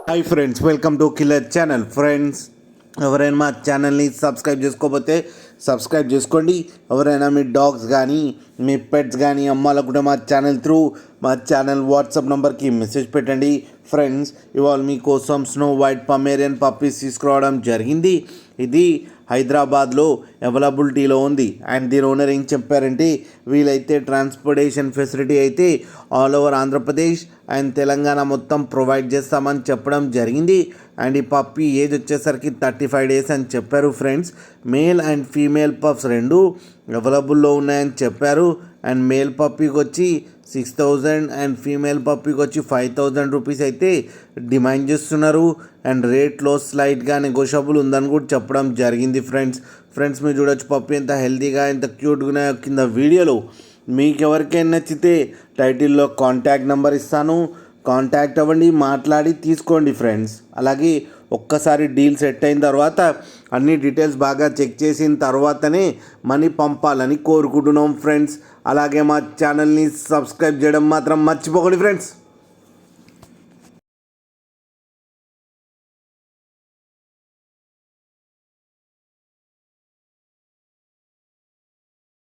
Hi friends, welcome to killer channel. Friends, ఎవరైనా మా ఛానల్ని సబ్స్క్రైబ్ చేసుకోకపోతే సబ్స్క్రైబ్ చేసుకోండి. ఎవరైనా మీ డాగ్స్ కానీ మీ పెట్స్ కానీ అమ్మాలనుకుంటే మా ఛానల్ వాట్సాప్ నెంబర్కి మెసేజ్ పెట్టండి. ఫ్రెండ్స్, ఇవాళ మీకోసం స్నో వైట్ పమేరియన్ పప్పీస్ తీసుకురావడం జరిగింది. ఇది హైదరాబాద్లో అవైలబిలిటీలో ఉంది. అండ్ దీని ఓనర్ ఏం చెప్పారంటే, వీలైతే ట్రాన్స్పోర్టేషన్ ఫెసిలిటీ అయితే all over Andhra Pradesh and Telangana మొత్తం ప్రొవైడ్ చేస్తామని చెప్పడం జరిగింది. అండ్ ఈ పప్పీ ఏజ్ వచ్చేసరికి 35 days అని చెప్పారు. Friends, male and female pups రెండు అవైలబుల్లో ఉన్నాయని చెప్పారు. అండ్ మేల్ పప్పీకి వచ్చి 6,000 అండ్ ఫీమేల్ పప్పీకి వచ్చి 5,000 రూపీస్ అయితే డిమాండ్ చేస్తున్నారు. అండ్ రేట్లో స్లైట్గా నెగోషియబుల్ ఉందని కూడా చెప్పడం జరిగింది. ఫ్రెండ్స్ మీరు చూడొచ్చు పప్పీ ఎంత హెల్తీగా ఎంత క్యూట్గా కింద వీడియోలో. మీకు ఎవరికైనా నచ్చితే టైటిల్లో కాంటాక్ట్ నెంబర్ ఇస్తాను, కాంటాక్ట్ అవ్వండి, మాట్లాడి తీసుకోండి. ఫ్రెండ్స్, అలాగే ఒక్కసారి డీల్ సెట్ అయిన తర్వాత అన్ని డీటెయిల్స్ బాగా చెక్ చేసిన తర్వాతనే మనీ పంపాలని కోరుకుంటున్నాం. ఫ్రెండ్స్, అలాగే మా ఛానల్ని సబ్స్క్రైబ్ చేయడం మాత్రం మర్చిపోకండి. ఫ్రెండ్స్.